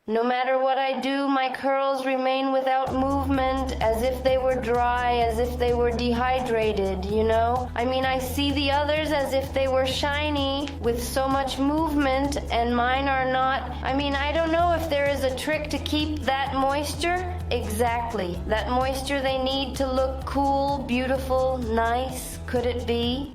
No matter what I do, my curls remain without movement, as if they were dry, as if they were dehydrated, you know? I mean, I see the others as if they were shiny, with so much movement, and mine are not. I mean, I don't know if there is a trick to keep that moisture. Exactly. That moisture they need to look cool, beautiful, nice. Could it be?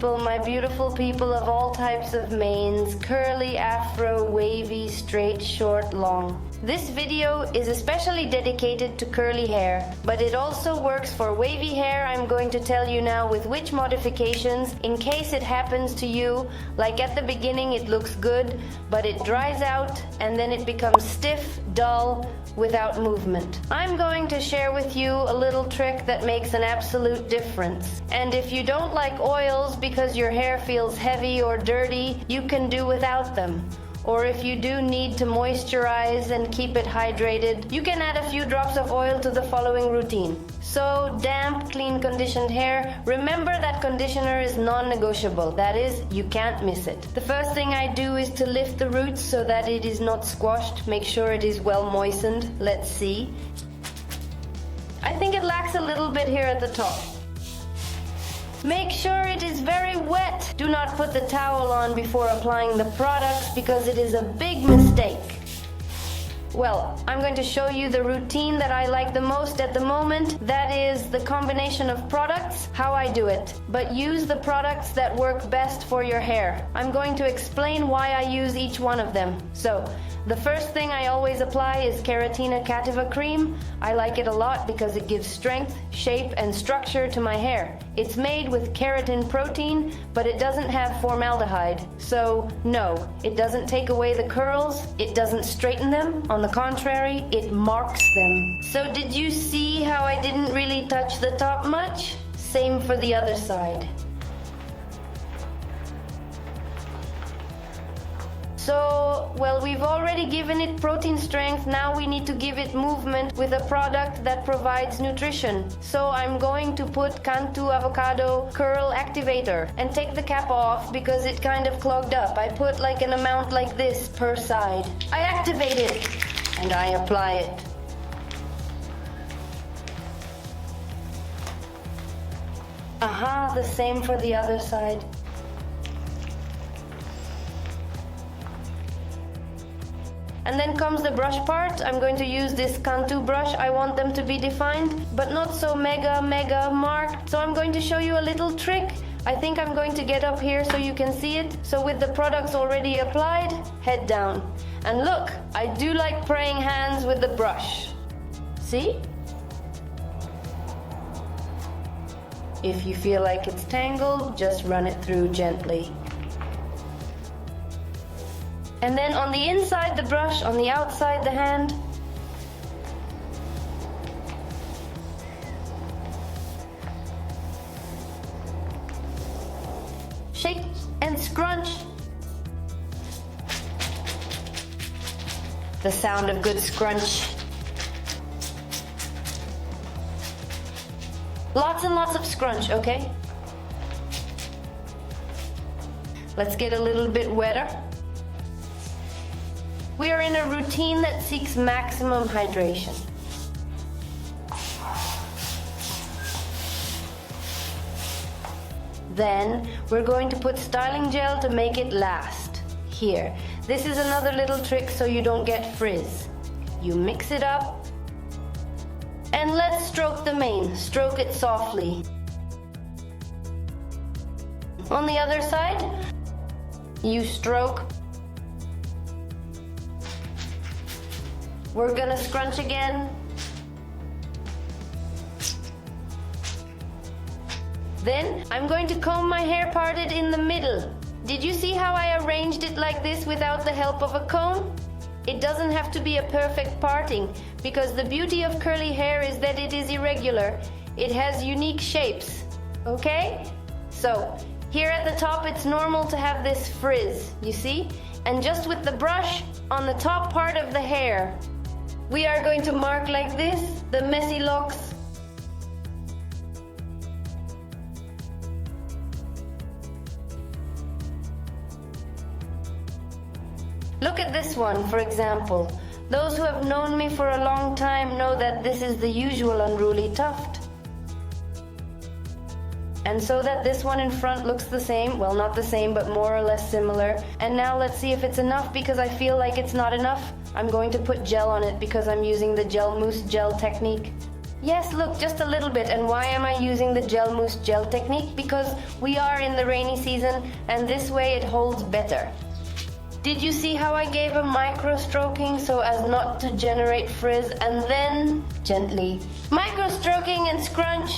My beautiful people of all types of manes, curly, afro, wavy, straight, short, long. This video is especially dedicated to curly hair, but it also works for wavy hair. I'm going to tell you now with which modifications, in case it happens to you, like at the beginning it looks good, but it dries out and then it becomes stiff, dull, without movement. I'm going to share with you a little trick that makes an absolute difference. And if you don't like oils because your hair feels heavy or dirty, you can do without them. Or if you do need to moisturize and keep it hydrated, you can add a few drops of oil to the following routine. So, damp, clean, conditioned hair, remember that conditioner is non-negotiable. That is, you can't miss it. The first thing I do is to lift the roots so that it is not squashed. Make sure it is well moistened. Let's see. I think it lacks a little bit here at the top. Make sure it is very wet. Do not put the towel on before applying the products because it is a big mistake. Well, I'm going to show you the routine that I like the most at the moment. That is the combination of products, how I do it. But use the products that work best for your hair. I'm going to explain why I use each one of them. So, the first thing I always apply is Keratina Cativa Cream. I like it a lot because it gives strength, shape, and structure to my hair. It's made with keratin protein, but it doesn't have formaldehyde. So, no, it doesn't take away the curls, it doesn't straighten them. On the contrary, it marks them. So did you see how I didn't really touch the top much? Same for the other side. So, well, we've already given it protein strength, now we need to give it movement with a product that provides nutrition. So I'm going to put Cantu Avocado Curl Activator and take the cap off because it kind of clogged up. I put like an amount like this per side. I activate it and I apply it. Aha, the same for the other side. And then comes the brush part. I'm going to use this Cantu brush. I want them to be defined, but not so mega marked. So I'm going to show you a little trick. I think I'm going to get up here so you can see it. So with the products already applied, head down. And look, I do like praying hands with the brush. See? If you feel like it's tangled, just run it through gently. And then on the inside the brush, on the outside the hand. Shake and scrunch. The sound of good scrunch. Lots and lots of scrunch, okay? Let's get a little bit wetter. We are in a routine that seeks maximum hydration. Then we're going to put styling gel to make it last. Here, this is another little trick so you don't get frizz. You mix it up and let's stroke the mane. Stroke it softly. On the other side, you stroke. We're gonna scrunch again. Then I'm going to comb my hair parted in the middle. Did you see how I arranged it like this without the help of a comb? It doesn't have to be a perfect parting because the beauty of curly hair is that it is irregular. It has unique shapes, okay? So here at the top it's normal to have this frizz, you see? And just with the brush on the top part of the hair, we are going to mark like this, the messy locks. Look at this one, for example. Those who have known me for a long time know that this is the usual unruly tuft. And so that this one in front looks the same, well, not the same, but more or less similar. And now let's see if it's enough, because I feel like it's not enough. I'm going to put gel on it because I'm using the gel mousse gel technique. Yes, look, just a little bit. And why am I using the gel mousse gel technique? Because we are in the rainy season, and this way it holds better. Did you see how I gave a micro stroking so as not to generate frizz, and then gently micro stroking and scrunch?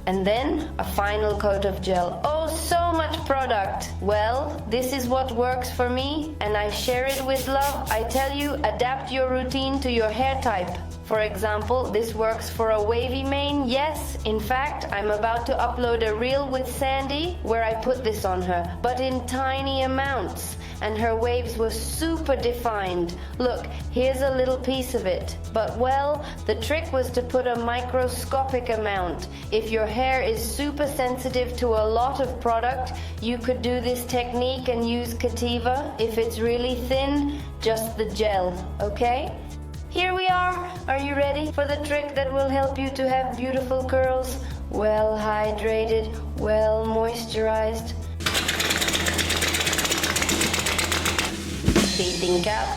And then a final coat of gel. Oh, so much product. Well, this is what works for me, and I share it with love. I tell you, adapt your routine to your hair type. For example, this works for a wavy mane. Yes, in fact, I'm about to upload a reel with Sandy where I put this on her, but in tiny amounts. And her waves were super defined. Look, here's a little piece of it. But well, the trick was to put a microscopic amount. If your hair is super sensitive to a lot of product, you could do this technique and use Cativa. If it's really thin, just the gel, okay? Here we are. Are you ready for the trick that will help you to have beautiful curls? Well hydrated, well moisturized. Bathing cap.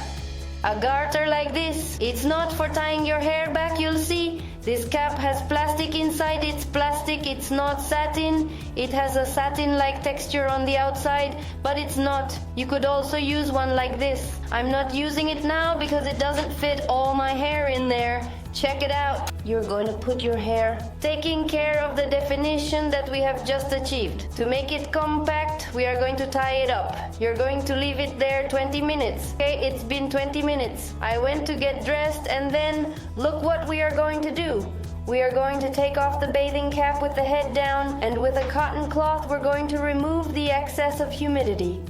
A garter like this. It's not for tying your hair back, you'll see. This cap has plastic inside. It's plastic, it's not satin. It has a satin-like texture on the outside, but it's not. You could also use one like this. I'm not using it now because it doesn't fit all my hair in there. Check it out. You're going to put your hair, taking care of the definition that we have just achieved. To make it compact, we are going to tie it up. You're going to leave it there 20 minutes. Okay, it's been 20 minutes. I went to get dressed, and then look what we are going to do. We are going to take off the bathing cap with the head down, and with a cotton cloth, we're going to remove the excess of humidity.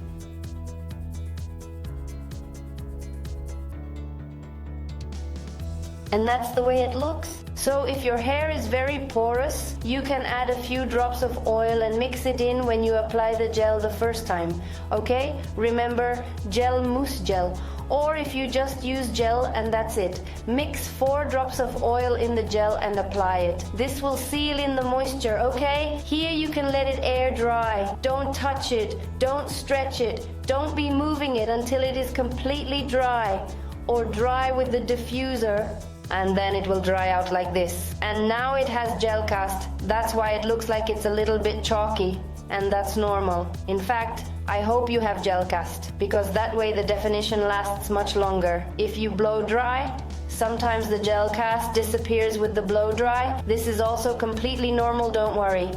And that's the way it looks. So if your hair is very porous, you can add a few drops of oil and mix it in when you apply the gel the first time. Okay? Remember, gel mousse gel. Or if you just use gel and that's it, mix 4 drops of oil in the gel and apply it. This will seal in the moisture, okay? Here you can let it air dry. Don't touch it, don't stretch it, don't be moving it until it is completely dry, or dry with the diffuser. And then it will dry out like this. And now it has gel cast. That's why it looks like it's a little bit chalky. And that's normal. In fact, I hope you have gel cast, because that way the definition lasts much longer. If you blow dry, sometimes the gel cast disappears with the blow dry. This is also completely normal, don't worry.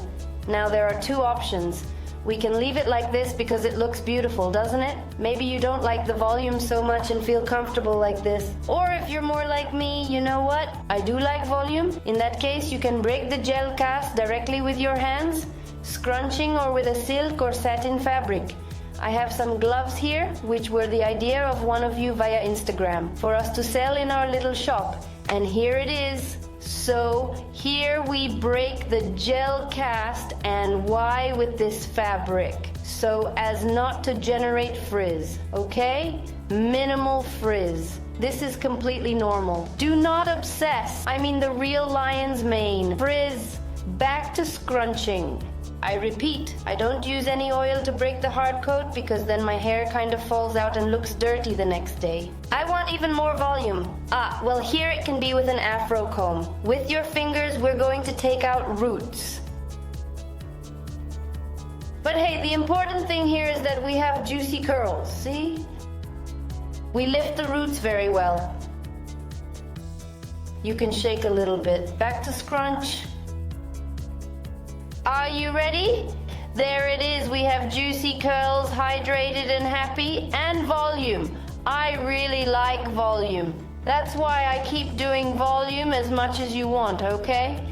Now there are 2 options. We can leave it like this because it looks beautiful, doesn't it? Maybe you don't like the volume so much and feel comfortable like this. Or if you're more like me, you know what? I do like volume. In that case, you can break the gel cast directly with your hands, scrunching, or with a silk or satin fabric. I have some gloves here, which were the idea of one of you via Instagram, for us to sell in our little shop. And here it is. So here we break the gel cast, and why with this fabric? So as not to generate frizz, okay? Minimal frizz. This is completely normal. Do not obsess. I mean the real lion's mane. Frizz, back to scrunching. I repeat, I don't use any oil to break the hard coat because then my hair kind of falls out and looks dirty the next day. I want even more volume. Well, here it can be with an afro comb. With your fingers, we're going to take out roots. But hey, the important thing here is that we have juicy curls, see? We lift the roots very well. You can shake a little bit. Back to scrunch. Are you ready? There it is. We have juicy curls, hydrated and happy, and volume. I really like volume. That's why I keep doing volume as much as you want, okay?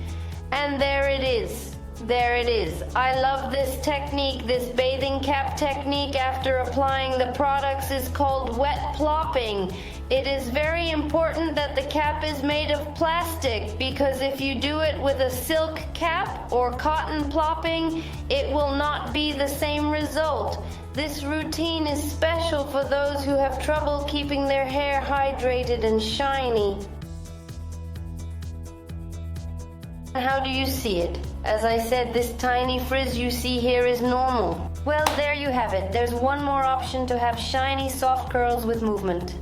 And there it is. There it is. I love this technique. This bathing cap technique after applying the products is called wet plopping. It is very important that the cap is made of plastic, because if you do it with a silk cap or cotton plopping, it will not be the same result. This routine is special for those who have trouble keeping their hair hydrated and shiny. How do you see it? As I said, this tiny frizz you see here is normal. Well, there you have it. There's one more option to have shiny, soft curls with movement.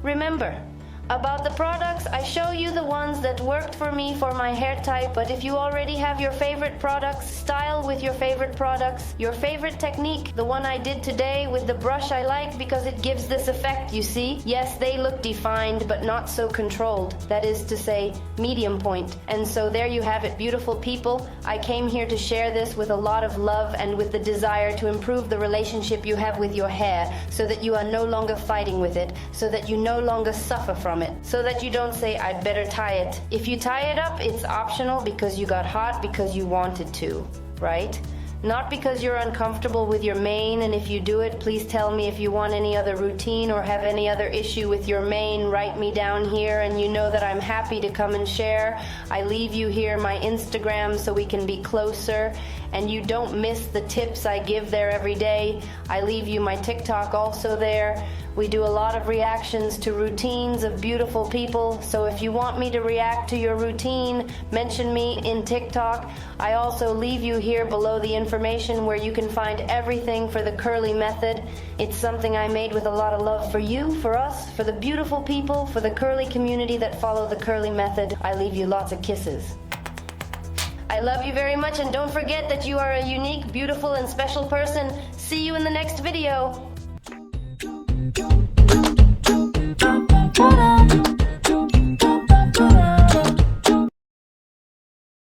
Remember, about the products, I show you the ones that worked for me for my hair type, but if you already have your favorite products, style with your favorite products, your favorite technique, the one I did today with the brush I like because it gives this effect, you see? Yes, they look defined, but not so controlled. That is to say, medium point. And so there you have it, beautiful people. I came here to share this with a lot of love and with the desire to improve the relationship you have with your hair, so that you are no longer fighting with it, so that you no longer suffer from it, so that you don't say, I'd better tie it. If you tie it up, it's optional because you got hot because you wanted to, right? Not because you're uncomfortable with your mane, and if you do it, please tell me if you want any other routine or have any other issue with your mane, write me down here, and you know that I'm happy to come and share. I leave you here my Instagram so we can be closer, and you don't miss the tips I give there every day. I leave you my TikTok also there. We do a lot of reactions to routines of beautiful people, so if you want me to react to your routine, mention me in TikTok. I also leave you here below the information where you can find everything for the curly method. It's something I made with a lot of love for you, for us, for the beautiful people, for the curly community that follow the curly method. I leave you lots of kisses. I love you very much, and don't forget that you are a unique, beautiful, and special person. See you in the next video.